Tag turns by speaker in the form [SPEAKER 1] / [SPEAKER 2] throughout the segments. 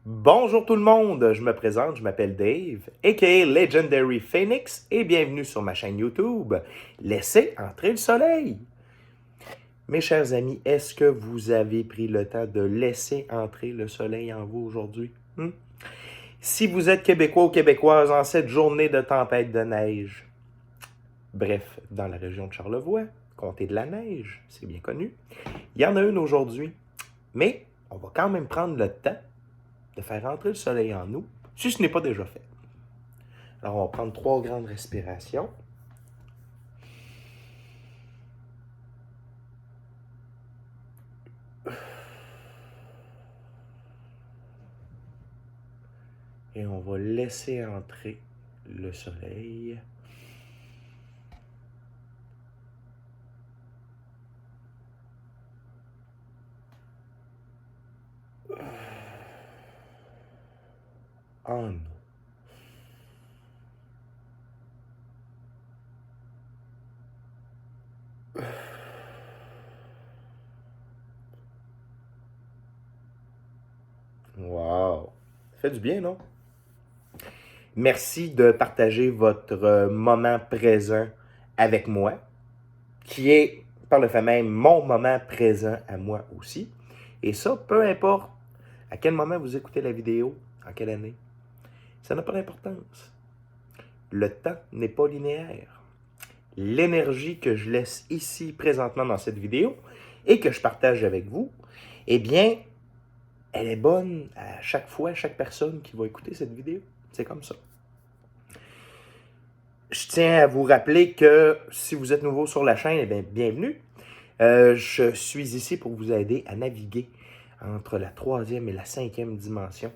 [SPEAKER 1] Bonjour tout le monde, je me présente, je m'appelle Dave, aka Legendary Phoenix, et bienvenue sur ma chaîne YouTube. Laissez entrer le soleil. Mes chers amis, est-ce que vous avez pris le temps de laisser entrer le soleil en vous aujourd'hui? Si vous êtes Québécois ou Québécoise en cette journée de tempête de neige, bref, dans la région de Charlevoix, comté de la neige, c'est bien connu, il y en a une aujourd'hui, mais on va quand même prendre le temps de faire entrer le soleil en nous, si ce n'est pas déjà fait. Alors, on va prendre 3 grandes respirations. Et on va laisser entrer le soleil. En nous. Wow! Ça fait du bien, non? Merci de partager votre moment présent avec moi, qui est, par le fait même, mon moment présent à moi aussi. Et ça, peu importe à quel moment vous écoutez la vidéo, en quelle année, ça n'a pas d'importance. Le temps n'est pas linéaire. L'énergie que je laisse ici présentement dans cette vidéo et que je partage avec vous, eh bien, elle est bonne à chaque fois, à chaque personne qui va écouter cette vidéo. C'est comme ça. Je tiens à vous rappeler que si vous êtes nouveau sur la chaîne, eh bien, bienvenue. Je suis ici pour vous aider à naviguer entre la 3e et la 5e dimension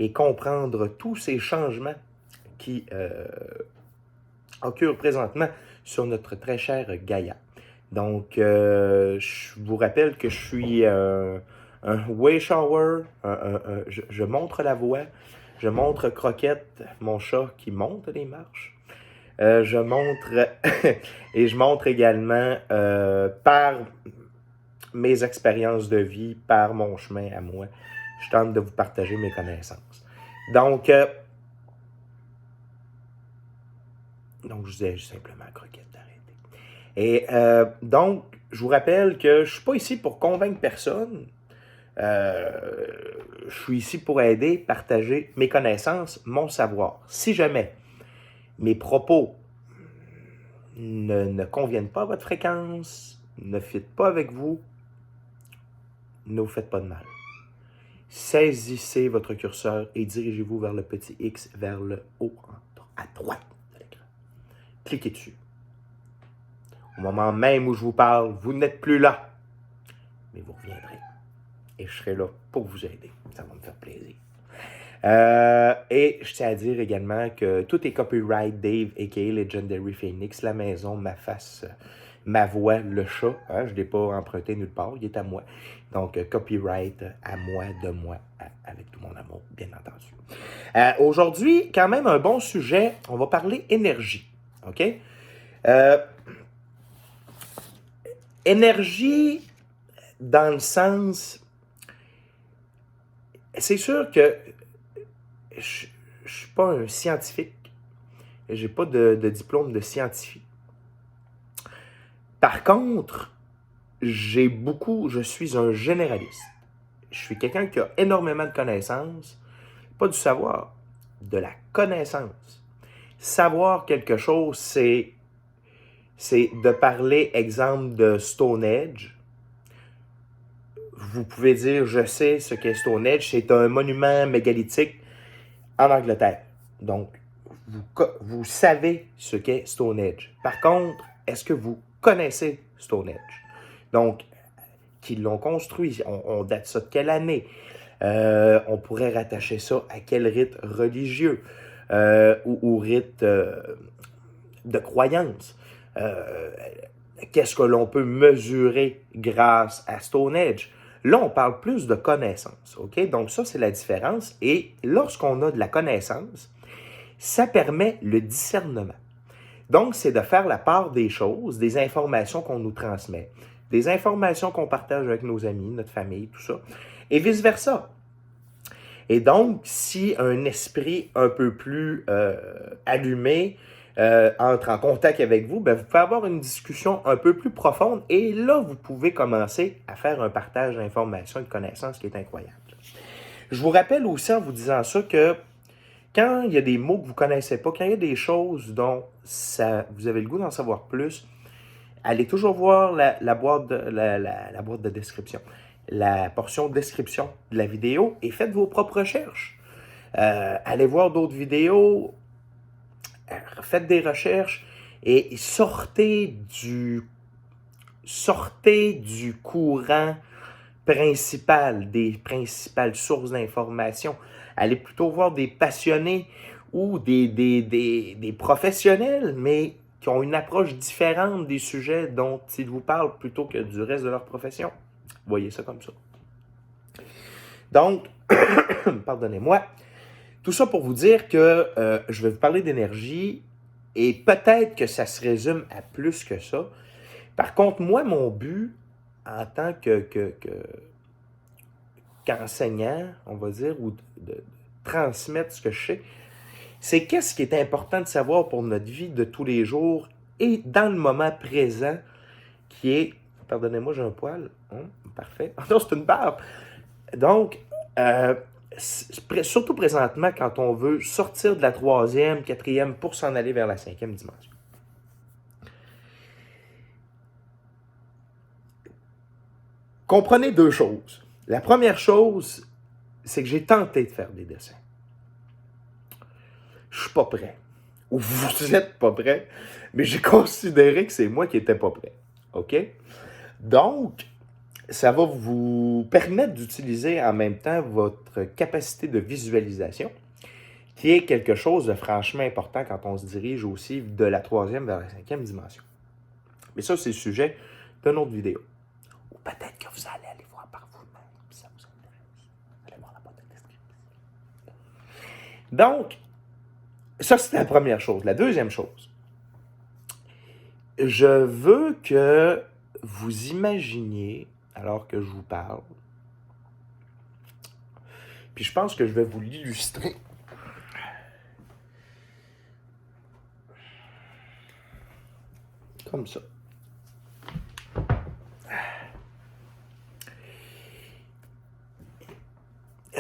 [SPEAKER 1] et comprendre tous ces changements qui occurrent présentement sur notre très chère Gaïa. Donc, je vous rappelle que je suis un way shower, je montre la voie, je montre Croquette, mon chat qui monte les marches. Je montre et je montre également par mes expériences de vie, par mon chemin à moi, je tente de vous partager mes connaissances. Donc je disais simplement Croquette d'arrêter. Et donc, je vous rappelle que je ne suis pas ici pour convaincre personne. Je suis ici pour aider, partager mes connaissances, mon savoir. Si jamais mes propos ne conviennent pas à votre fréquence, ne fitent pas avec vous, ne vous faites pas de mal. Saisissez votre curseur et dirigez-vous vers le petit X vers le haut, à droite de l'écran. Cliquez dessus. Au moment même où je vous parle, vous n'êtes plus là, mais vous reviendrez. Et je serai là pour vous aider. Ça va me faire plaisir. Et je tiens à dire également que tout est copyright Dave, a.k.a. Legendary Phoenix, la maison, ma face, ma voix, le chat. Hein, je ne l'ai pas emprunté nulle part, il est à moi. Donc, copyright à moi, de moi, avec tout mon amour, bien entendu. Aujourd'hui, quand même un bon sujet, on va parler énergie. OK? Énergie dans le sens... C'est sûr que je ne suis pas un scientifique. Je n'ai pas de diplôme de scientifique. Par contre, je suis un généraliste. Je suis quelqu'un qui a énormément de connaissances, pas du savoir, de la connaissance. Savoir quelque chose, c'est de parler, exemple, de Stonehenge. Vous pouvez dire, je sais ce qu'est Stonehenge, c'est un monument mégalithique en Angleterre. Donc, vous savez ce qu'est Stonehenge. Par contre, est-ce que vous connaissez Stonehenge? Donc, qui l'ont construit? On date ça de quelle année? On pourrait rattacher ça à quel rite religieux ou rite de croyance? Qu'est-ce que l'on peut mesurer grâce à Stonehenge? Là, on parle plus de connaissance, OK? Donc ça, c'est la différence. Et lorsqu'on a de la connaissance, ça permet le discernement. Donc, c'est de faire la part des choses, des informations qu'on nous transmet, des informations qu'on partage avec nos amis, notre famille, tout ça, et vice-versa. Et donc, si un esprit un peu plus allumé entre en contact avec vous, ben, vous pouvez avoir une discussion un peu plus profonde et là, vous pouvez commencer à faire un partage d'informations et de connaissances qui est incroyable. Je vous rappelle aussi en vous disant ça que quand il y a des mots que vous ne connaissez pas, quand il y a des choses dont vous avez le goût d'en savoir plus, allez toujours voir la boîte de description, la portion de description de la vidéo et faites vos propres recherches. Allez voir d'autres vidéos, faites des recherches et sortez du courant principal, des principales sources d'information. Allez plutôt voir des passionnés ou des professionnels, mais qui ont une approche différente des sujets dont ils vous parlent plutôt que du reste de leur profession. Voyez ça comme ça. Donc, pardonnez-moi, tout ça pour vous dire que je vais vous parler d'énergie et peut-être que ça se résume à plus que ça. Par contre, moi, mon but en tant qu'enseignant, on va dire, ou de transmettre ce que je sais, c'est qu'est-ce qui est important de savoir pour notre vie de tous les jours et dans le moment présent qui est... Pardonnez-moi, j'ai un poil. Parfait. Ah non, c'est une barbe. Donc, surtout présentement, quand on veut sortir de la 3e, 4e pour s'en aller vers la 5e dimension. Comprenez deux choses. La première chose, c'est que j'ai tenté de faire des dessins. Je suis pas prêt. Ou vous êtes pas prêt, mais j'ai considéré que c'est moi qui n'étais pas prêt. OK? Donc, ça va vous permettre d'utiliser en même temps votre capacité de visualisation, qui est quelque chose de franchement important quand on se dirige aussi de la 3e vers la 5e dimension. Mais ça, c'est le sujet d'une autre vidéo. Ou peut-être que vous allez aller voir par vous-même, si ça vous intéresse. Allez voir la boîte de description. Donc, ça, c'est la première chose. La deuxième chose, je veux que vous imaginiez, alors que je vous parle, puis je pense que je vais vous l'illustrer. Comme ça.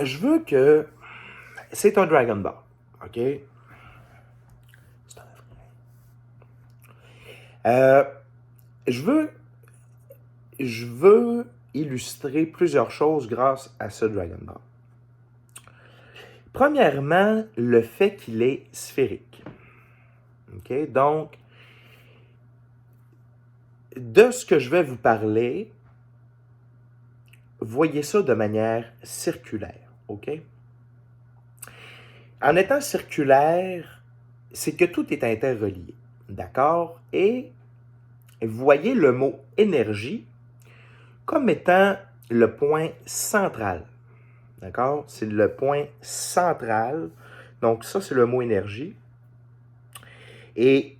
[SPEAKER 1] Je veux que... C'est un Dragon Ball, OK? C'est un vrai. Je veux illustrer plusieurs choses grâce à ce Dragon Ball. Premièrement, le fait qu'il est sphérique. OK? Donc, de ce que je vais vous parler, voyez ça de manière circulaire. OK? En étant circulaire, c'est que tout est interrelié. D'accord? Et voyez le mot énergie comme étant le point central. D'accord? C'est le point central. Donc, ça, c'est le mot énergie. Et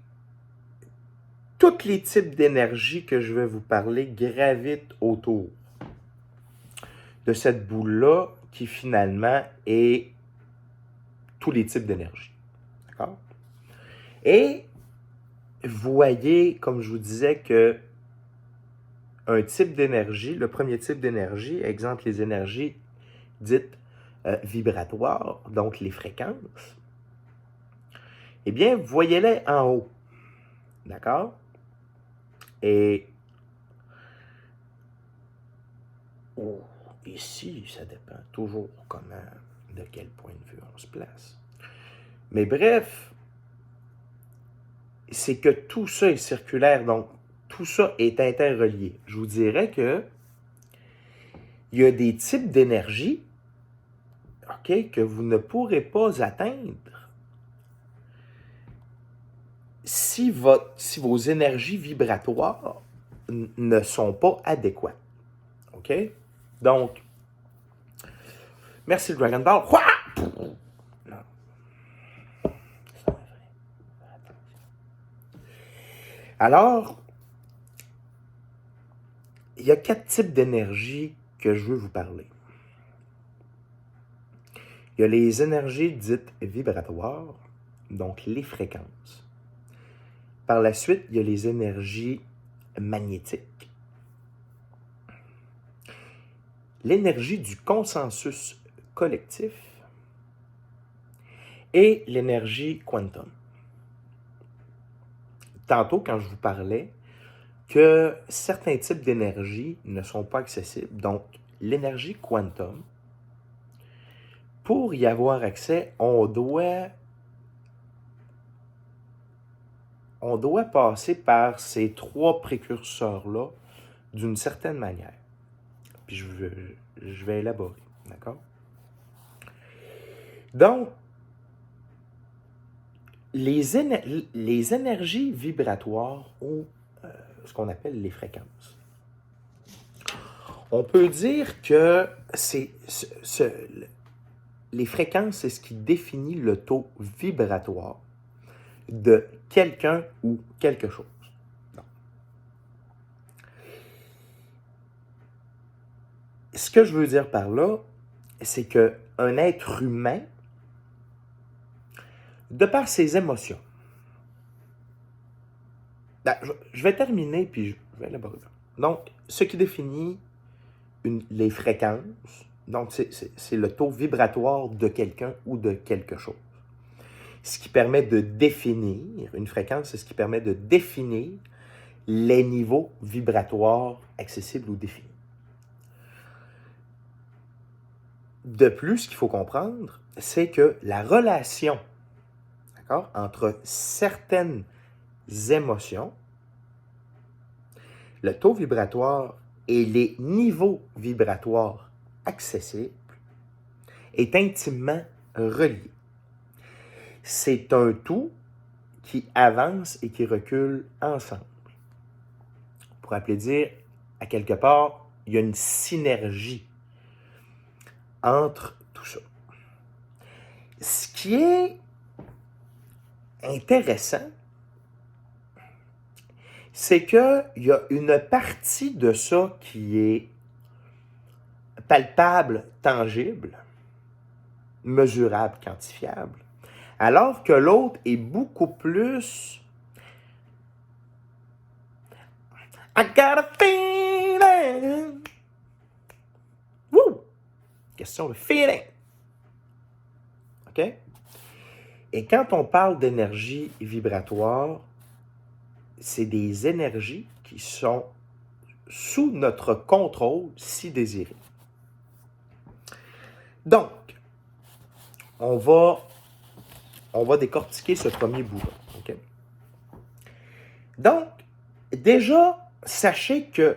[SPEAKER 1] tous les types d'énergie que je vais vous parler gravitent autour de cette boule-là qui, finalement, est tous les types d'énergie. D'accord? Et voyez, comme je vous disais, que un type d'énergie, le premier type d'énergie, exemple les énergies dites vibratoires, donc les fréquences, eh bien, voyez-les en haut. D'accord? Et ici, ça dépend toujours de quel point de vue on se place. Mais bref, c'est que tout ça est circulaire, donc tout ça est interrelié. Je vous dirais que il y a des types d'énergie, OK, que vous ne pourrez pas atteindre si vos énergies vibratoires ne sont pas adéquates. OK? Donc, merci le Dragon Ball. Non. Alors, il y a 4 types d'énergie que je veux vous parler. Il y a les énergies dites vibratoires, donc les fréquences. Par la suite, il y a les énergies magnétiques. L'énergie du consensus collectif et l'énergie quantum. Tantôt, quand je vous parlais que certains types d'énergie ne sont pas accessibles, donc l'énergie quantum, pour y avoir accès, on doit passer par ces trois précurseurs-là d'une certaine manière. Puis je vais élaborer, d'accord? Donc, les énergies vibratoires ou ce qu'on appelle les fréquences. On peut dire que les fréquences, c'est ce qui définit le taux vibratoire de quelqu'un ou quelque chose. Non. Ce que je veux dire par là, c'est qu'un être humain, de par ses émotions, je vais terminer puis je vais élaborer. Donc, ce qui définit les fréquences, donc c'est le taux vibratoire de quelqu'un ou de quelque chose. Ce qui permet de définir, une fréquence, c'est ce qui permet de définir les niveaux vibratoires accessibles ou définis. De plus, ce qu'il faut comprendre, c'est que la relation, d'accord, entre certaines émotions, le taux vibratoire et les niveaux vibratoires accessibles est intimement relié. C'est un tout qui avance et qui recule ensemble. On pourrait appeler dire, à quelque part, il y a une synergie entre tout ça. Ce qui est intéressant, c'est qu'il y a une partie de ça qui est palpable, tangible, mesurable, quantifiable, alors que l'autre est beaucoup plus I got a feeling. Woo! Question de feeling. OK? Et quand on parle d'énergie vibratoire, c'est des énergies qui sont sous notre contrôle si désiré. Donc, on va décortiquer ce premier bout-là. Okay? Donc, déjà, sachez que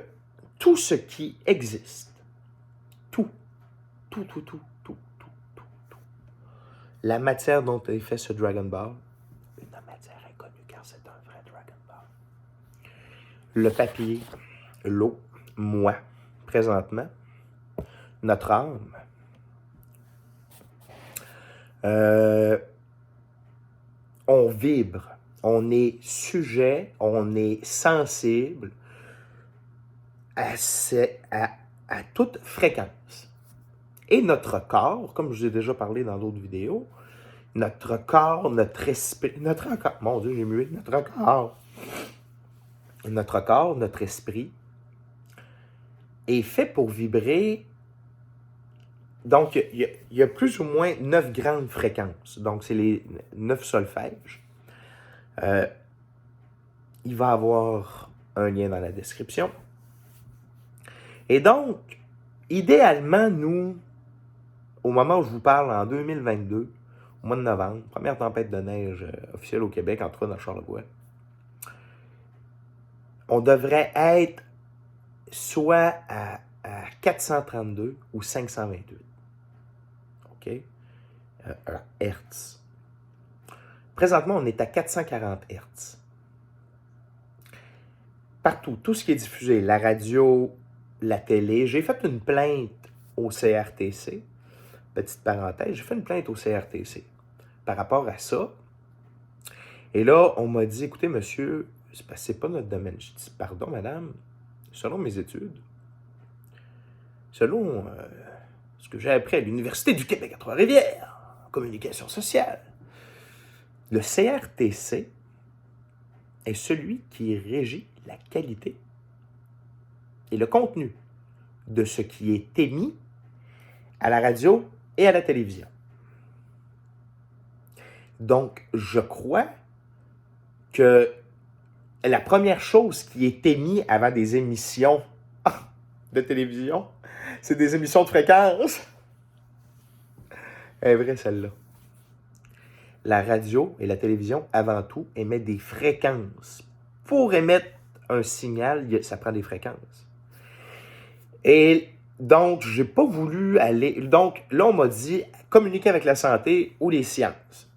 [SPEAKER 1] tout ce qui existe, tout, la matière dont est fait ce Dragon Ball, une matière inconnue car c'est un vrai Dragon Ball. Le papier, l'eau, moi, présentement, notre âme, on vibre, on est sujet, on est sensible à toute fréquence. Et notre corps, comme je vous ai déjà parlé dans d'autres vidéos, notre corps, notre esprit, notre corps, notre esprit est fait pour vibrer. Donc, il y a plus ou moins 9 grandes fréquences. Donc, c'est les 9 solfèges. Il va y avoir un lien dans la description. Et donc, idéalement, nous, au moment où je vous parle, en 2022, au mois de novembre, première tempête de neige officielle au Québec, entre autres dans Charlevoix, on devrait être soit à 432 ou 528. OK? Hertz. Présentement, on est à 440 Hertz. Partout, tout ce qui est diffusé, la radio, la télé. J'ai fait une plainte au CRTC. Petite parenthèse, j'ai fait une plainte au CRTC par rapport à ça. Et là, on m'a dit, écoutez, monsieur, c'est pas notre domaine. Je dis, pardon, madame, selon mes études, selon ce que j'ai appris à l'Université du Québec à Trois-Rivières, en communication sociale. Le CRTC est celui qui régit la qualité et le contenu de ce qui est émis à la radio et à la télévision. Donc, je crois que la première chose qui est émise avant des émissions de télévision, c'est des émissions de fréquence. Elle est vraie, celle-là. La radio et la télévision, avant tout, émettent des fréquences. Pour émettre un signal, ça prend des fréquences. Et donc, j'ai pas voulu aller... Donc, là, on m'a dit communiquer avec la santé ou les sciences.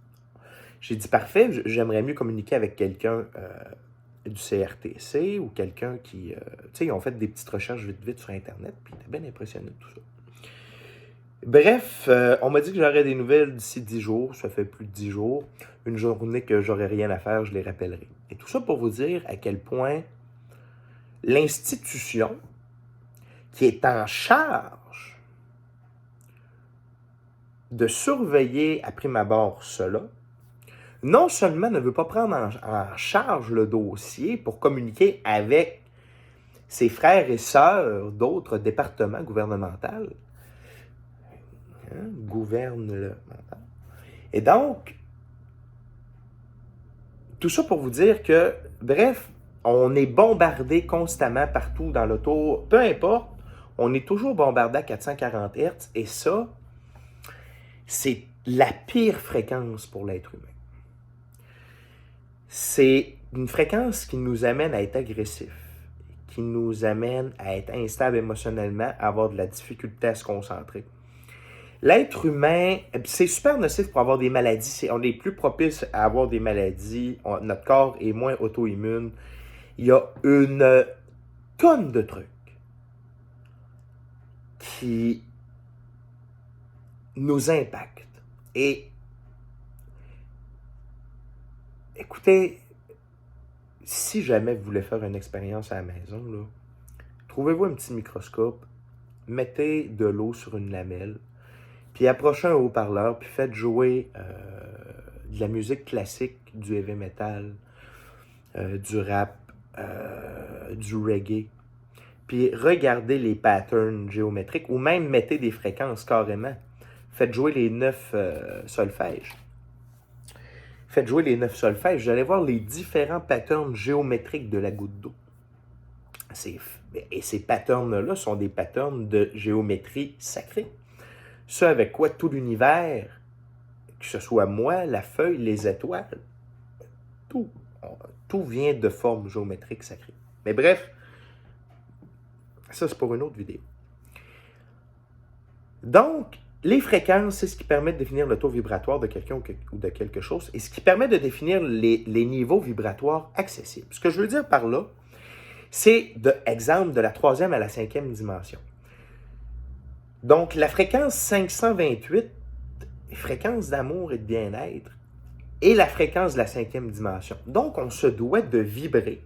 [SPEAKER 1] J'ai dit, parfait, j'aimerais mieux communiquer avec quelqu'un du CRTC ou quelqu'un qui... tu sais, ils ont fait des petites recherches vite sur Internet, puis ils étaient bien impressionnés de tout ça. Bref, on m'a dit que j'aurais des nouvelles d'ici 10 jours. Ça fait plus de 10 jours. Une journée que j'aurais rien à faire, je les rappellerai. Et tout ça pour vous dire à quel point l'institution qui est en charge de surveiller à prime abord cela, non seulement ne veut pas prendre en charge le dossier pour communiquer avec ses frères et sœurs d'autres départements gouvernementaux, et donc, tout ça pour vous dire que, bref, on est bombardé constamment partout dans l'auto, peu importe, on est toujours bombardé à 440 Hz, et ça, c'est la pire fréquence pour l'être humain. C'est une fréquence qui nous amène à être agressif, qui nous amène à être instable émotionnellement, à avoir de la difficulté à se concentrer. L'être humain, c'est super nocif pour avoir des maladies. On est plus propice à avoir des maladies. Notre corps est moins auto-immune. Il y a une tonne de trucs qui nous impactent. Et écoutez, si jamais vous voulez faire une expérience à la maison, là, trouvez-vous un petit microscope, mettez de l'eau sur une lamelle, puis approchez un haut-parleur, puis faites jouer de la musique classique, du heavy metal, du rap, du reggae. Puis regardez les patterns géométriques, ou même mettez des fréquences carrément. Faites jouer les 9 solfèges. Faites jouer les 9 solfèges. Vous allez voir les différents patterns géométriques de la goutte d'eau. Et ces patterns-là sont des patterns de géométrie sacrée. Ce avec quoi tout l'univers, que ce soit moi, la feuille, les étoiles, tout vient de formes géométriques sacrées. Mais bref, ça c'est pour une autre vidéo. Donc, les fréquences, c'est ce qui permet de définir le taux vibratoire de quelqu'un ou de quelque chose, et ce qui permet de définir les niveaux vibratoires accessibles. Ce que je veux dire par là, c'est, exemple, de la 3e à la 5e dimension. Donc, la fréquence 528, fréquence d'amour et de bien-être, est la fréquence de la 5e dimension. Donc, on se doit de vibrer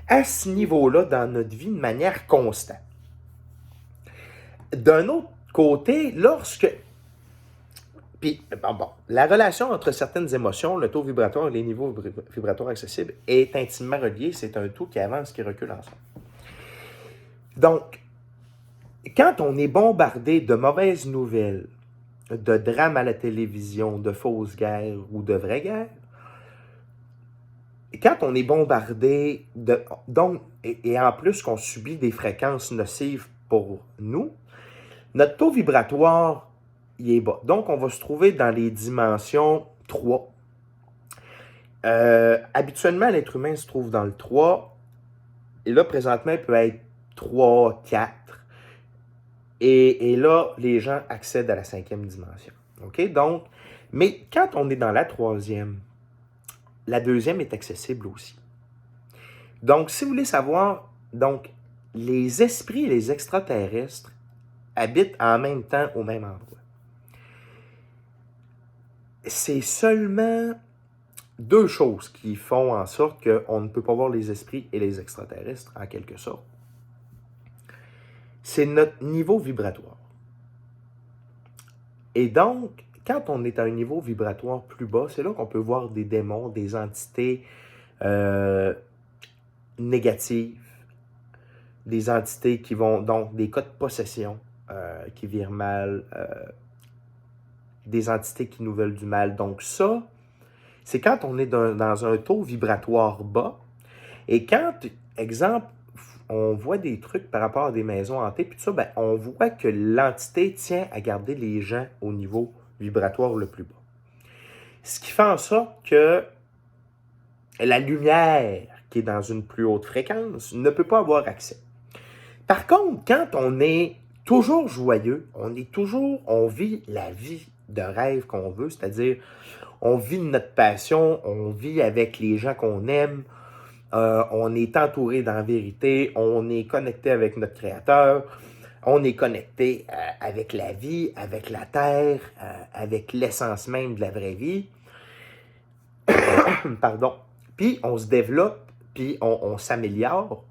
[SPEAKER 1] à ce niveau-là dans notre vie de manière constante. D'un autre côté, la relation entre certaines émotions, le taux vibratoire et les niveaux vibratoires accessibles est intimement relié. C'est un tout qui avance, qui recule ensemble. Donc, quand on est bombardé de mauvaises nouvelles, de drames à la télévision, de fausses guerres ou de vraies guerres, quand on est bombardé, et en plus qu'on subit des fréquences nocives pour nous, notre taux vibratoire, il est bas. Donc, on va se trouver dans les dimensions 3. Habituellement, l'être humain se trouve dans le 3. Et là, présentement, il peut être 3, 4. Et là, les gens accèdent à la 5e dimension. OK? Donc, mais quand on est dans la 3e, la 2e est accessible aussi. Donc, si vous voulez savoir, donc, les esprits et les extraterrestres habitent en même temps au même endroit. C'est seulement 2 choses qui font en sorte qu'on ne peut pas voir les esprits et les extraterrestres, en quelque sorte. C'est notre niveau vibratoire. Et donc, quand on est à un niveau vibratoire plus bas, c'est là qu'on peut voir des démons, des entités négatives, des entités qui vont, donc des cas de possession qui virent mal, des entités qui nous veulent du mal. Donc ça, c'est quand on est dans un taux vibratoire bas. Et quand, exemple, on voit des trucs par rapport à des maisons hantées, puis tout ça, ben, on voit que l'entité tient à garder les gens au niveau vibratoire le plus bas. Ce qui fait en sorte que la lumière qui est dans une plus haute fréquence ne peut pas avoir accès. Par contre, quand on est toujours joyeux, on vit la vie de rêve qu'on veut, c'est-à-dire on vit notre passion, on vit avec les gens qu'on aime, on est entouré dans la vérité, on est connecté avec notre Créateur, on est connecté avec la vie, avec la terre, avec l'essence même de la vraie vie. Pardon. Puis on se développe, puis on s'améliore.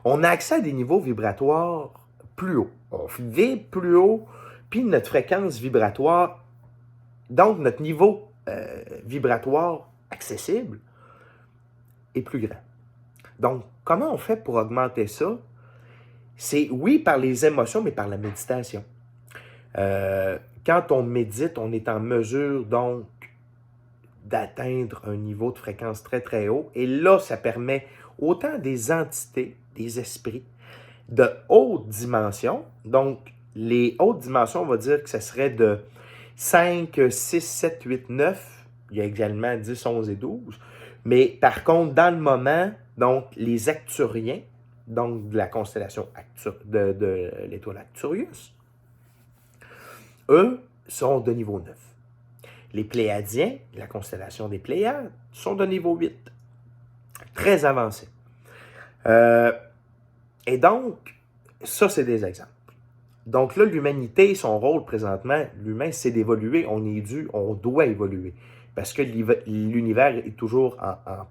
[SPEAKER 1] On a accès à des niveaux vibratoires plus hauts. On vibre plus haut, puis notre fréquence vibratoire, donc notre niveau vibratoire accessible, est plus grand. Donc, comment on fait pour augmenter ça? C'est, oui, par les émotions, mais par la méditation. Quand on médite, on est en mesure, donc, d'atteindre un niveau de fréquence très, très haut. Et là, ça permet autant des entités, des esprits, de haute dimension. Donc, les hautes dimensions, on va dire que ce serait de 5, 6, 7, 8, 9. Il y a également 10, 11 et 12. Mais par contre, dans le moment, donc, les Acturiens, donc de la constellation de l'étoile Acturius, eux sont de niveau 9. Les Pléiadiens, la constellation des Pléiades, sont de niveau 8. Très avancés. Et donc, ça, c'est des exemples. Donc là, l'humanité, son rôle présentement, l'humain, c'est d'évoluer. On doit évoluer. Parce que l'univers est toujours en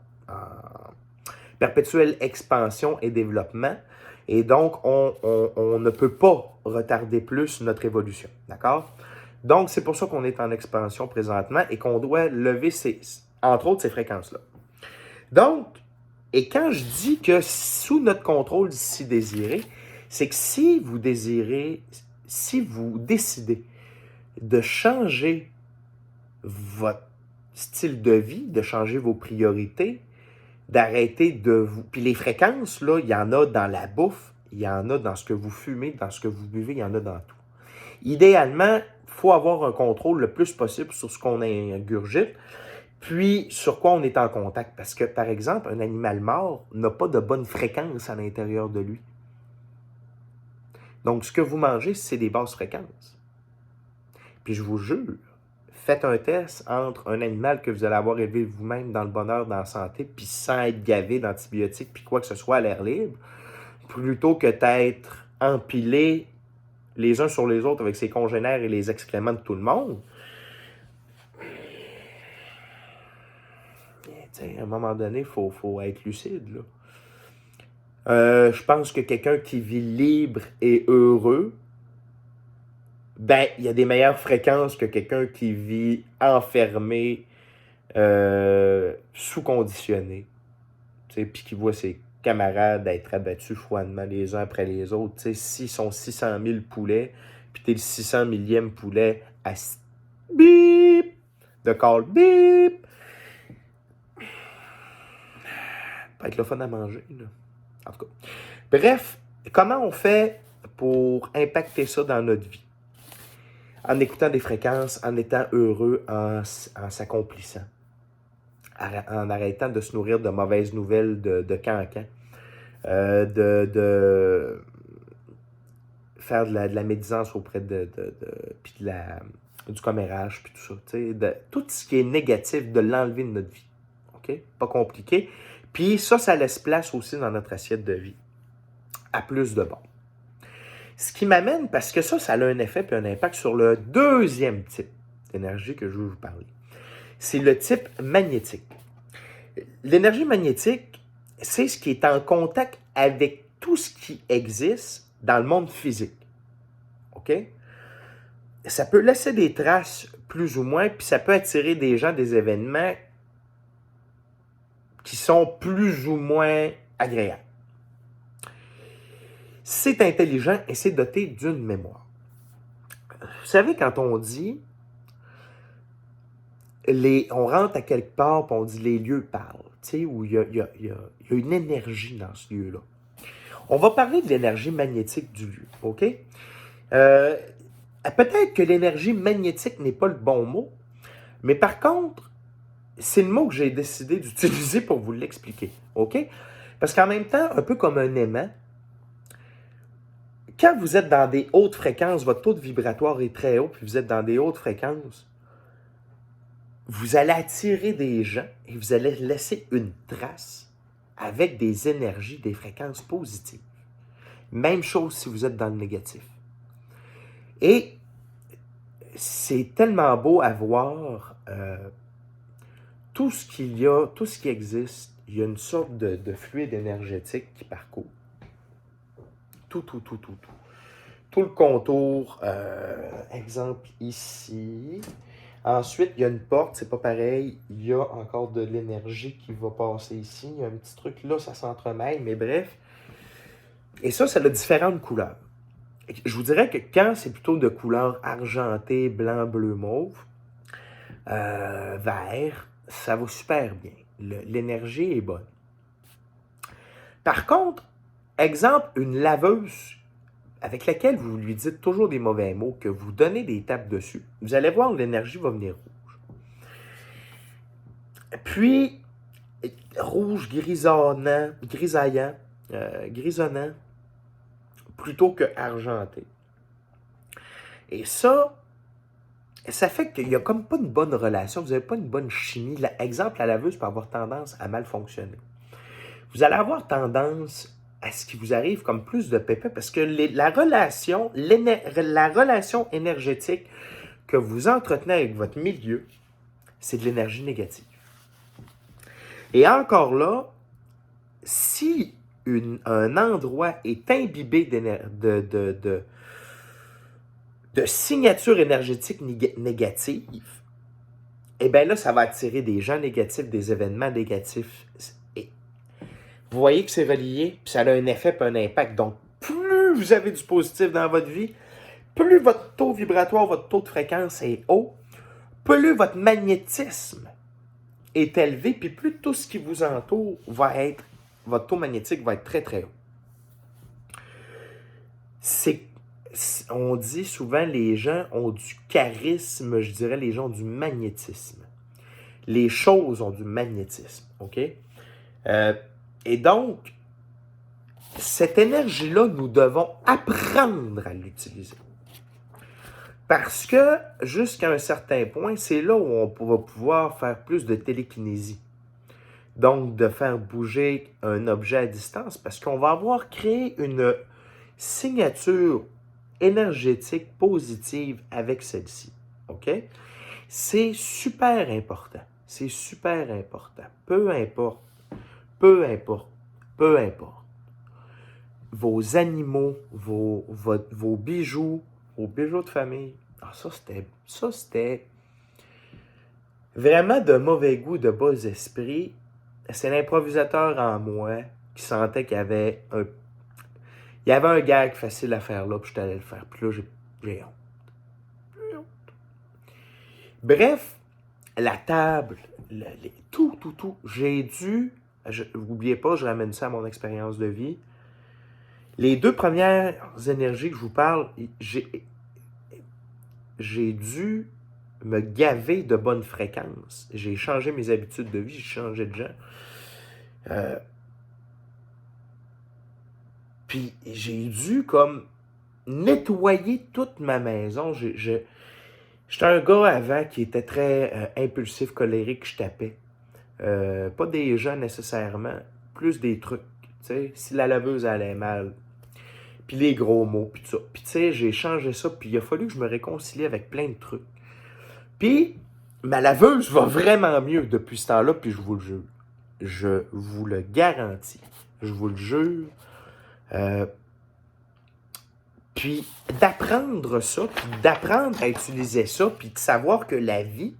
[SPEAKER 1] perpétuelle expansion et développement. Et donc, on ne peut pas retarder plus notre évolution. D'accord? Donc, c'est pour ça qu'on est en expansion présentement et qu'on doit lever, entre autres, ces fréquences-là. Donc, et quand je dis que sous notre contrôle, si désiré, c'est que si vous décidez de changer votre style de vie, de changer vos priorités, d'arrêter de vous... Puis les fréquences, là, il y en a dans la bouffe, il y en a dans ce que vous fumez, dans ce que vous buvez, il y en a dans tout. Idéalement, il faut avoir un contrôle le plus possible sur ce qu'on ingurgite, puis sur quoi on est en contact. Parce que, par exemple, un animal mort n'a pas de bonne fréquence à l'intérieur de lui. Donc, ce que vous mangez, c'est des basses fréquences. Puis je vous jure, faites un test entre un animal que vous allez avoir élevé vous-même dans le bonheur, dans la santé, puis sans être gavé d'antibiotiques, puis quoi que ce soit à l'air libre, plutôt que d'être empilé les uns sur les autres avec ses congénères et les excréments de tout le monde. À un moment donné, il faut être lucide, là. Je pense que quelqu'un qui vit libre et heureux, ben, il y a des meilleures fréquences que quelqu'un qui vit enfermé, sous-conditionné, puis qui voit ses camarades être abattus froidement les uns après les autres. S'ils sont 600 000 poulets, puis t'es le 600 millième poulet à bip, de call bip, ça va être le fun à manger, là. En tout cas. Bref, comment on fait pour impacter ça dans notre vie? En écoutant des fréquences, en étant heureux, en s'accomplissant, en arrêtant de se nourrir de mauvaises nouvelles de cancan, de faire de la médisance auprès puis du commérage, puis tout ça. Tout ce qui est négatif, de l'enlever de notre vie. OK? Pas compliqué. Puis ça laisse place aussi dans notre assiette de vie à plus de bon. Ce qui m'amène, parce que ça a un effet et un impact sur le deuxième type d'énergie que je veux vous parler. C'est le type magnétique. L'énergie magnétique, c'est ce qui est en contact avec tout ce qui existe dans le monde physique. OK? ça peut laisser des traces plus ou moins, puis ça peut attirer des gens, des événements qui sont plus ou moins agréables. C'est intelligent et c'est doté d'une mémoire. Vous savez, quand on dit, on rentre à quelque part et on dit les lieux parlent, tu sais, où il y a une énergie dans ce lieu-là. On va parler de l'énergie magnétique du lieu, OK? Peut-être que l'énergie magnétique n'est pas le bon mot, mais par contre, c'est le mot que j'ai décidé d'utiliser pour vous l'expliquer, OK? Parce qu'en même temps, un peu comme un aimant, quand vous êtes dans des hautes fréquences, votre taux de vibratoire est très haut, puis vous êtes dans des hautes fréquences, vous allez attirer des gens et vous allez laisser une trace avec des énergies, des fréquences positives. Même chose si vous êtes dans le négatif. Et c'est tellement beau à voir tout ce qu'il y a, tout ce qui existe. Il y a une sorte de fluide énergétique qui parcourt. Tout. Tout le contour, exemple ici. Ensuite, il y a une porte, c'est pas pareil. Il y a encore de l'énergie qui va passer ici. Il y a un petit truc là, ça s'entremêle, mais bref. Et ça a différentes couleurs. Je vous dirais que quand c'est plutôt de couleur argentée, blanc, bleu, mauve, vert, ça va super bien. L'énergie est bonne. Par contre, exemple, une laveuse avec laquelle vous lui dites toujours des mauvais mots, que vous donnez des tapes dessus, vous allez voir l'énergie va venir rouge. Puis, rouge grisonnant, grisonnant, plutôt que argenté. Et ça fait qu'il n'y a comme pas une bonne relation, vous n'avez pas une bonne chimie. Exemple, la laveuse peut avoir tendance à mal fonctionner. Vous allez avoir tendance à ce qui vous arrive comme plus de pépins parce que la relation énergétique que vous entretenez avec votre milieu, c'est de l'énergie négative. Et encore là, si un endroit est imbibé de signatures énergétiques négatives, eh bien là, ça va attirer des gens négatifs, des événements négatifs. Et vous voyez que c'est relié, puis ça a un effet et un impact. Donc, plus vous avez du positif dans votre vie, plus votre taux vibratoire, votre taux de fréquence est haut, plus votre magnétisme est élevé, puis plus tout ce qui vous entoure votre taux magnétique va être très, très haut. On dit souvent les gens ont du charisme, je dirais les gens ont du magnétisme. Les choses ont du magnétisme, OK? Et donc, cette énergie-là, nous devons apprendre à l'utiliser. Parce que, jusqu'à un certain point, c'est là où on va pouvoir faire plus de télékinésie. Donc, de faire bouger un objet à distance, parce qu'on va avoir créé une signature énergétique positive avec celle-ci. OK? C'est super important. C'est super important. Peu importe. Vos animaux, vos bijoux, vos bijoux de famille. Ah, ça, c'était vraiment de mauvais goût, de bas esprit. C'est l'improvisateur en moi qui sentait qu'il y avait un gag facile à faire là, puis je allé le faire. Puis là, j'ai honte. Bref, la table, tout. N'oubliez pas, je ramène ça à mon expérience de vie. Les 2 premières énergies que je vous parle, j'ai dû me gaver de bonnes fréquences. J'ai changé mes habitudes de vie, j'ai changé de gens. Puis j'ai dû comme nettoyer toute ma maison. J'étais un gars avant qui était très impulsif, colérique, je tapais. Pas des gens nécessairement, plus des trucs. T'sais, si la laveuse allait mal, puis les gros mots, puis tout ça. Puis tu sais, j'ai changé ça, puis il a fallu que je me réconcilie avec plein de trucs. Puis ma laveuse va vraiment mieux depuis ce temps-là, puis je vous le jure. Je vous le garantis. Je vous le jure. Puis d'apprendre ça, puis d'apprendre à utiliser ça, puis de savoir que la vie,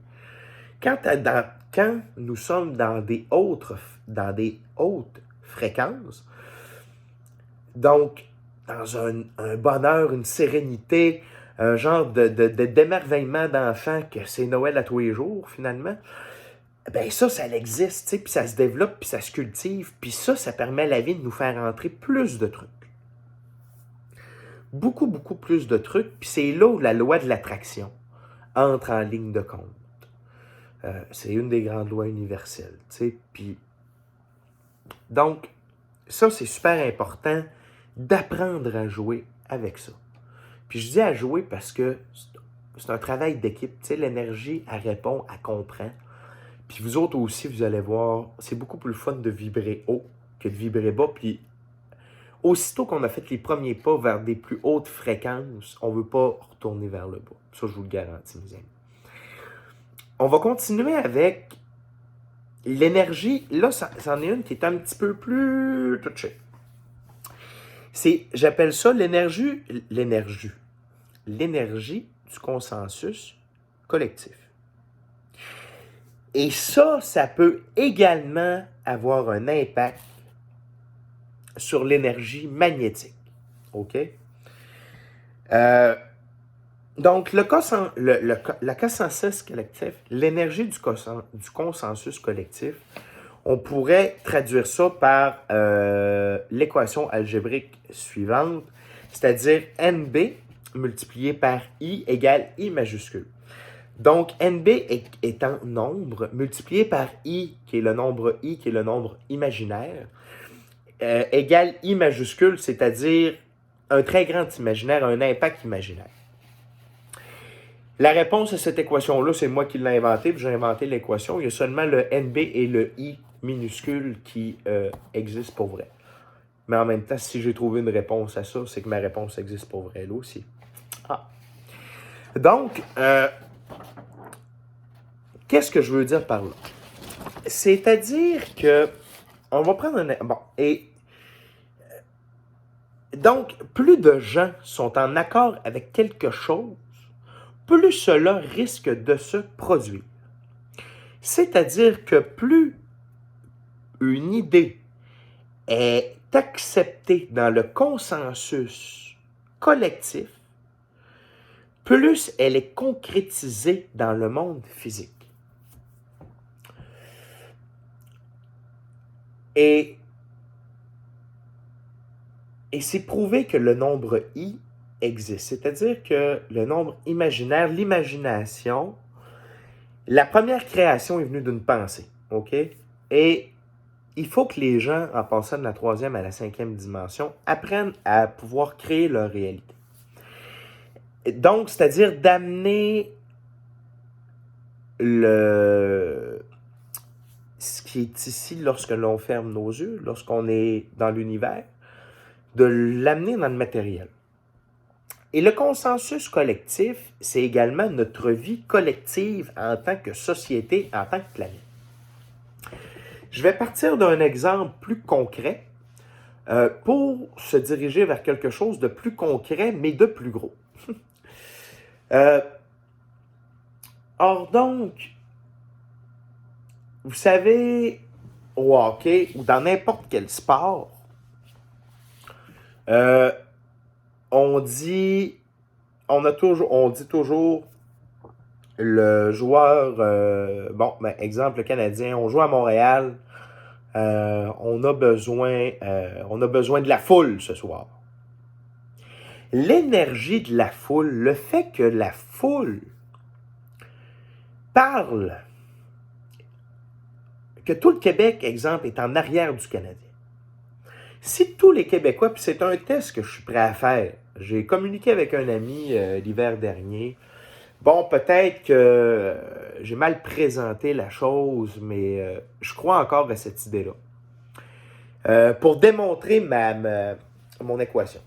[SPEAKER 1] quand nous sommes dans des hautes fréquences, donc dans un bonheur, une sérénité, un genre d'émerveillement d'enfant que c'est Noël à tous les jours, finalement, ben ça existe, tu sais, puis ça se développe, puis ça se cultive, puis ça permet à la vie de nous faire entrer plus de trucs. Beaucoup, beaucoup plus de trucs, puis c'est là où la loi de l'attraction entre en ligne de compte. C'est une des grandes lois universelles, tu sais, puis... Donc, ça, c'est super important d'apprendre à jouer avec ça. Puis je dis à jouer parce que c'est un travail d'équipe, tu sais, l'énergie, elle répond, elle comprend. Puis vous autres aussi, vous allez voir, c'est beaucoup plus fun de vibrer haut que de vibrer bas, puis aussitôt qu'on a fait les premiers pas vers des plus hautes fréquences, on ne veut pas retourner vers le bas. Ça, je vous le garantis, mes amis. On va continuer avec l'énergie. Là, c'en est une qui est un petit peu plus touchée. J'appelle ça l'énergie du consensus collectif. Et ça peut également avoir un impact sur l'énergie magnétique. OK? Donc, le consensus collectif, l'énergie du consensus collectif, on pourrait traduire ça par l'équation algébrique suivante, c'est-à-dire NB multiplié par I égale I majuscule. Donc, NB étant nombre, multiplié par I, qui est le nombre I, qui est le nombre imaginaire, égale I majuscule, c'est-à-dire un très grand imaginaire, un impact imaginaire. La réponse à cette équation-là, c'est moi qui l'ai inventée, puis j'ai inventé l'équation. Il y a seulement le NB et le I minuscule qui existent pour vrai. Mais en même temps, si j'ai trouvé une réponse à ça, c'est que ma réponse existe pour vrai, là aussi. Ah. Donc, qu'est-ce que je veux dire par là? C'est-à-dire que, on va prendre un... Bon, et... Donc, plus de gens sont en accord avec quelque chose, plus cela risque de se produire. C'est-à-dire que plus une idée est acceptée dans le consensus collectif, plus elle est concrétisée dans le monde physique. Et c'est prouvé que le nombre I existe. C'est-à-dire que le nombre imaginaire, l'imagination, la première création est venue d'une pensée. OK? Et il faut que les gens, en passant de la 3e à la 5e dimension, apprennent à pouvoir créer leur réalité. Donc, c'est-à-dire d'amener ce qui est ici lorsque l'on ferme nos yeux, lorsqu'on est dans l'univers, de l'amener dans le matériel. Et le consensus collectif, c'est également notre vie collective en tant que société, en tant que planète. Je vais partir d'un exemple plus concret pour se diriger vers quelque chose de plus concret, mais de plus gros. Or donc, vous savez, au hockey ou dans n'importe quel sport, on dit toujours le joueur, exemple le Canadien, on joue à Montréal, on a besoin de la foule ce soir. L'énergie de la foule, le fait que la foule parle, que tout le Québec, exemple, est en arrière du Canadien. Si tous les Québécois, puis c'est un test que je suis prêt à faire, j'ai communiqué avec un ami l'hiver dernier. Bon, peut-être que j'ai mal présenté la chose, mais je crois encore à cette idée-là. Pour démontrer mon équation,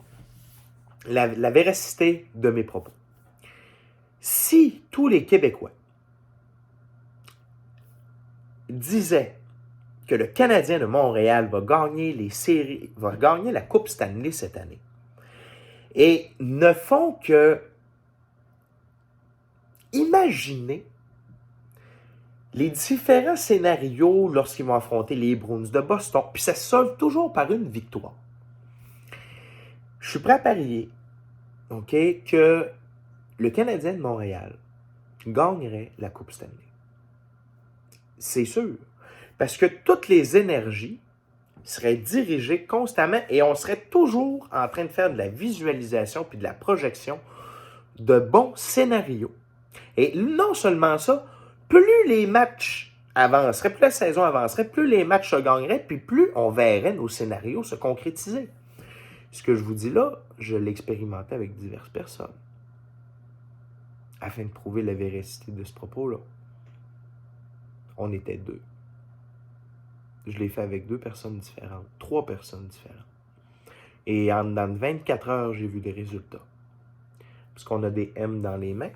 [SPEAKER 1] la véracité de mes propos. Si tous les Québécois disaient que le Canadien de Montréal va gagner les séries, va gagner la Coupe Stanley cette année, et ne font que imaginer les différents scénarios lorsqu'ils vont affronter les Bruins de Boston, puis ça se solde toujours par une victoire. Je suis prêt à parier, OK, que le Canadien de Montréal gagnerait la Coupe Stanley. C'est sûr. Parce que toutes les énergies seraient dirigées constamment et on serait toujours en train de faire de la visualisation puis de la projection de bons scénarios. Et non seulement ça, plus les matchs avanceraient, plus la saison avancerait, plus les matchs se gagneraient, puis plus on verrait nos scénarios se concrétiser. Ce que je vous dis là, je l'ai expérimenté avec diverses personnes afin de prouver la véracité de ce propos-là. On était 2. Je l'ai fait avec 2 personnes différentes, 3 personnes différentes. Et dans 24 heures, j'ai vu des résultats. Parce qu'on a des M dans les mains.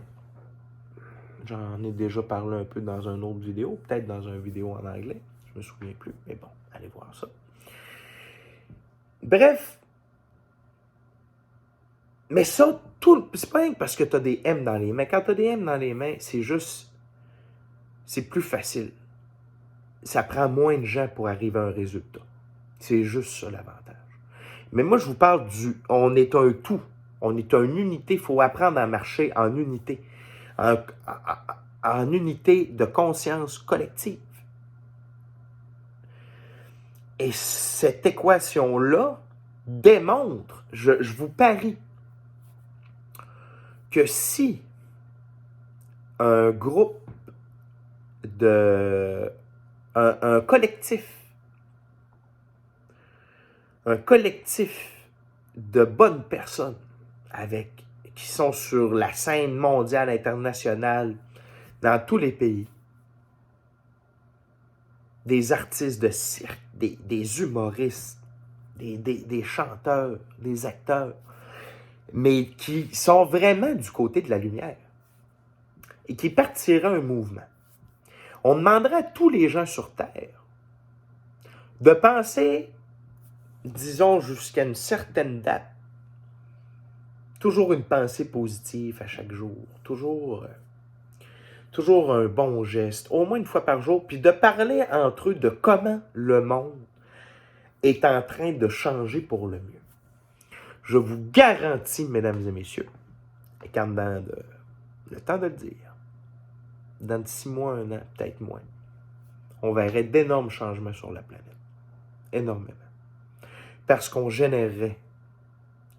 [SPEAKER 1] J'en ai déjà parlé un peu dans une autre vidéo, peut-être dans une vidéo en anglais. Je me souviens plus, mais bon, allez voir ça. Bref. Mais ça, c'est pas rien parce que tu as des M dans les mains. Quand tu as des M dans les mains, c'est juste... C'est plus facile. Ça prend moins de gens pour arriver à un résultat. C'est juste ça l'avantage. Mais moi, je vous parle du... On est un tout. On est une unité. Il faut apprendre à marcher en unité. En unité de conscience collective. Et cette équation-là démontre, je vous parie, que si un groupe de... un collectif de bonnes personnes qui sont sur la scène mondiale, internationale, dans tous les pays, des artistes de cirque, des humoristes, des chanteurs, des acteurs, mais qui sont vraiment du côté de la lumière et qui partiraient un mouvement. On demanderait à tous les gens sur Terre de penser, disons, jusqu'à une certaine date, toujours une pensée positive à chaque jour, toujours un bon geste, au moins une fois par jour, puis de parler entre eux de comment le monde est en train de changer pour le mieux. Je vous garantis, mesdames et messieurs, et quand dans le temps de le dire, dans 6 mois, 1 an, peut-être moins, on verrait d'énormes changements sur la planète. Énormément. Parce qu'on générerait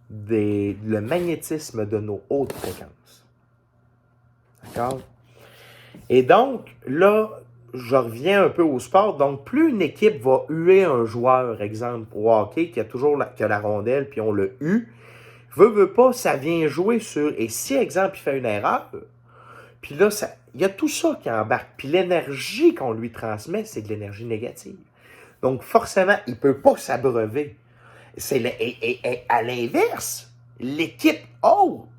[SPEAKER 1] le magnétisme de nos hautes fréquences. D'accord? Et donc, là, je reviens un peu au sport. Donc, plus une équipe va huer un joueur, exemple, au hockey, qui a la rondelle, puis on le hue, veut pas, ça vient jouer sur... Et si, exemple, il fait une erreur, puis là, il y a tout ça qui embarque. Puis l'énergie qu'on lui transmet, c'est de l'énergie négative. Donc, forcément, il ne peut pas s'abreuver. Et à l'inverse, l'équipe haute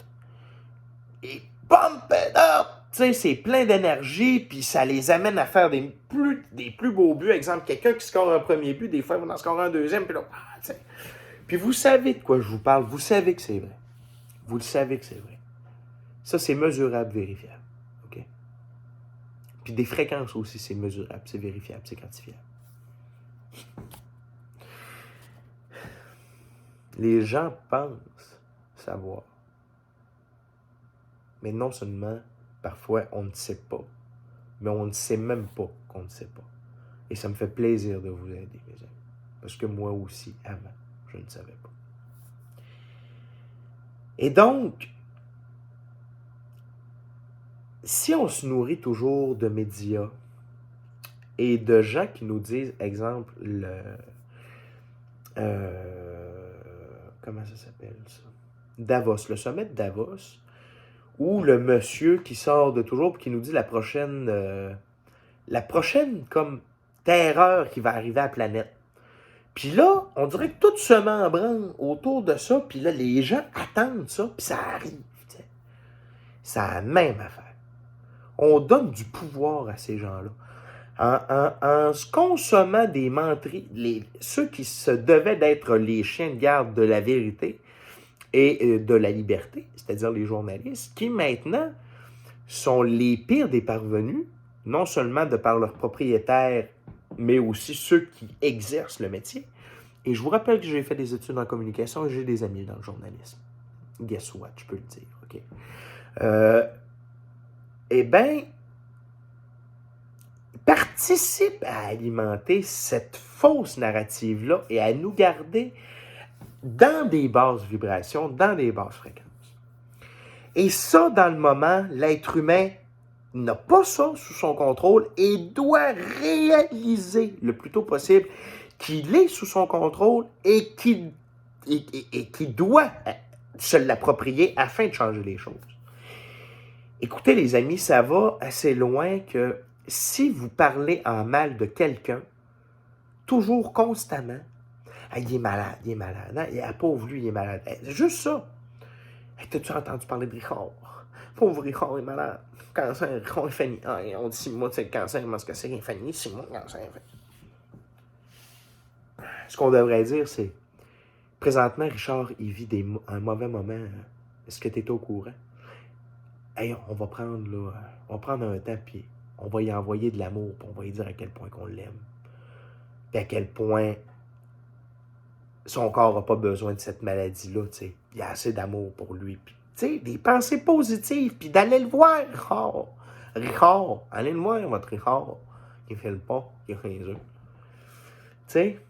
[SPEAKER 1] est pumped up. Tu sais, c'est plein d'énergie, puis ça les amène à faire des plus beaux buts. Exemple, quelqu'un qui score un premier but, des fois, il va en scorer un deuxième, puis là, tu sais. Puis vous savez de quoi je vous parle. Vous savez que c'est vrai. Vous le savez que c'est vrai. Ça, c'est mesurable, vérifiable. OK? Puis des fréquences aussi, c'est mesurable, c'est vérifiable, c'est quantifiable. Les gens pensent savoir. Mais non seulement, parfois, on ne sait pas, mais on ne sait même pas qu'on ne sait pas. Et ça me fait plaisir de vous aider, mes amis. Parce que moi aussi, avant, je ne savais pas. Et donc, si on se nourrit toujours de médias et de gens qui nous disent, exemple, comment ça s'appelle ça? Davos, le sommet de Davos, ou le monsieur qui sort de toujours et qui nous dit la prochaine comme terreur qui va arriver à la planète. Puis là, on dirait que tout se membranle autour de ça, puis là, les gens attendent ça, puis ça arrive. T'sais. C'est la même affaire. On donne du pouvoir à ces gens-là. En se consommant des menteries, ceux qui se devaient d'être les chiens de garde de la vérité, et de la liberté, c'est-à-dire les journalistes, qui maintenant sont les pires des parvenus, non seulement de par leurs propriétaires, mais aussi ceux qui exercent le métier. Et je vous rappelle que j'ai fait des études en communication et j'ai des amis dans le journalisme. Guess what, je peux le dire, OK? Eh bien, participe à alimenter cette fausse narrative-là et à nous garder dans des basses vibrations, dans des basses fréquences. Et ça, dans le moment, l'être humain n'a pas ça sous son contrôle et doit réaliser le plus tôt possible qu'il est sous son contrôle et qu'il doit se l'approprier afin de changer les choses. Écoutez, les amis, ça va assez loin que si vous parlez en mal de quelqu'un, toujours, constamment, ah, il est malade, hein? Ah, pauvre lui, il est malade. Juste ça. T'as-tu entendu parler de Richard? Pauvre Richard est malade. Cancer, Richard est Fanny. Ah, on dit 6 mois, c'est le cancer, comment est-ce que c'est Fanny? 6 mois, cancer. Ce qu'on devrait dire, c'est présentement, Richard, il vit un mauvais moment. Est-ce que tu es au courant? Hey, on va prendre un temps, puis on va y envoyer de l'amour, puis on va lui dire à quel point qu'on l'aime. Puis à quel point son corps n'a pas besoin de cette maladie-là, tu sais. Il y a assez d'amour pour lui. Puis, tu sais, des pensées positives, puis d'aller le voir, Richard. Richard, allez le voir, votre Richard, qui fait le pas, qui a 15 œufs. Tu sais?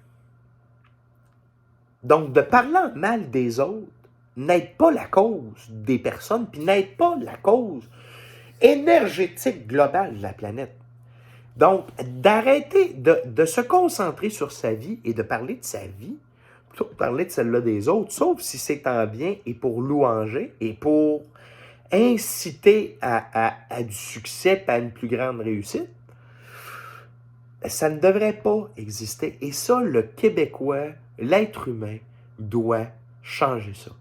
[SPEAKER 1] Donc, de parler mal des autres n'aide pas la cause des personnes, puis n'aide pas la cause énergétique globale de la planète. Donc, d'arrêter de se concentrer sur sa vie et de parler de sa vie, plutôt que de parler de celle-là des autres, sauf si c'est en bien et pour louanger et pour inciter à du succès et à une plus grande réussite, ça ne devrait pas exister. Et ça, le Québécois, l'être humain, doit changer ça.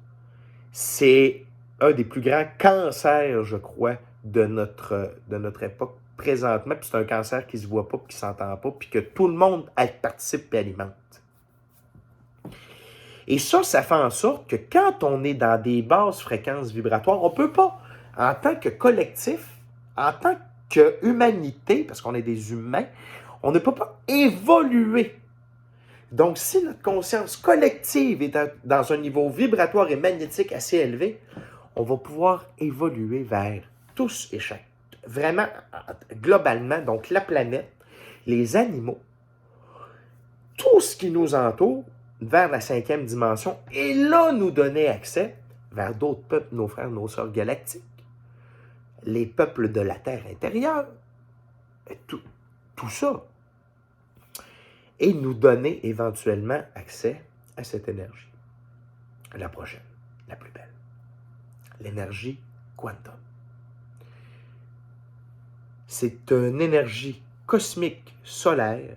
[SPEAKER 1] C'est un des plus grands cancers, je crois, de notre époque présentement. Puis c'est un cancer qui ne se voit pas, qui ne s'entend pas, puis que tout le monde participe et alimente. Et ça fait en sorte que quand on est dans des basses fréquences vibratoires, on ne peut pas, en tant que collectif, en tant qu'humanité, parce qu'on est des humains, on ne peut pas évoluer. Donc, si notre conscience collective est dans un niveau vibratoire et magnétique assez élevé, on va pouvoir évoluer vers tous et chacun. Vraiment, globalement, donc la planète, les animaux, tout ce qui nous entoure, vers la 5e dimension, et là, nous donner accès vers d'autres peuples, nos frères, nos sœurs galactiques, les peuples de la Terre intérieure, tout ça. Et nous donner éventuellement accès à cette énergie. La prochaine, la plus belle. L'énergie quantum. C'est une énergie cosmique solaire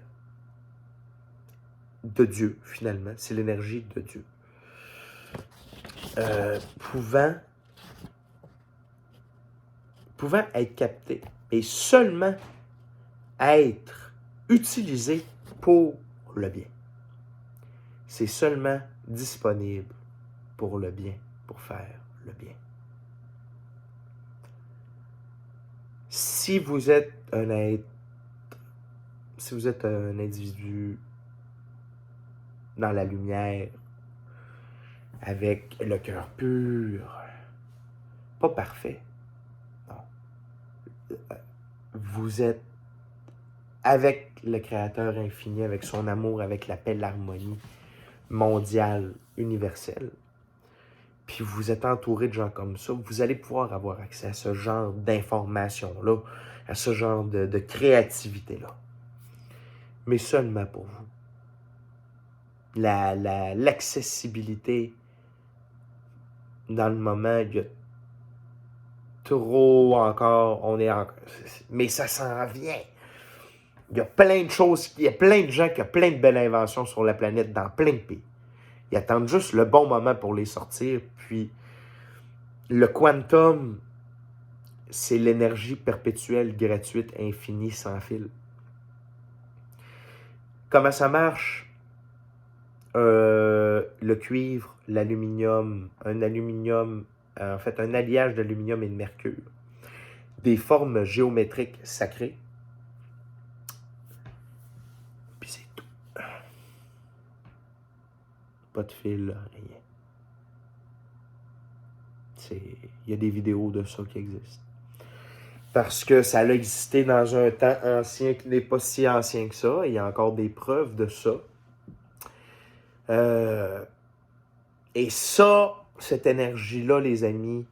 [SPEAKER 1] de Dieu, finalement. C'est l'énergie de Dieu. Pouvant être captée et seulement être utilisée pour le bien. C'est seulement disponible pour le bien, pour faire le bien. Si vous êtes un individu dans la lumière, avec le cœur pur, pas parfait, non. Vous êtes avec le Créateur infini, avec son amour, avec la paix, l'harmonie mondiale, universelle. Puis vous êtes entouré de gens comme ça, vous allez pouvoir avoir accès à ce genre d'informations-là, à ce genre de créativité-là. Mais seulement pour vous. L'accessibilité, dans le moment, il y a trop encore, mais ça s'en vient. Il y a plein de choses, il y a plein de gens qui ont plein de belles inventions sur la planète dans plein de pays. Ils attendent juste le bon moment pour les sortir. Puis, le quantum, c'est l'énergie perpétuelle, gratuite, infinie, sans fil. Comment ça marche? le cuivre, l'aluminium, un aluminium, en fait, un alliage d'aluminium et de mercure, des formes géométriques sacrées, puis c'est tout. Pas de fil, rien. Il y a des vidéos de ça qui existent. Parce que ça a existé dans un temps ancien qui n'est pas si ancien que ça. Il y a encore des preuves de ça. Et ça, cette énergie-là, les amis,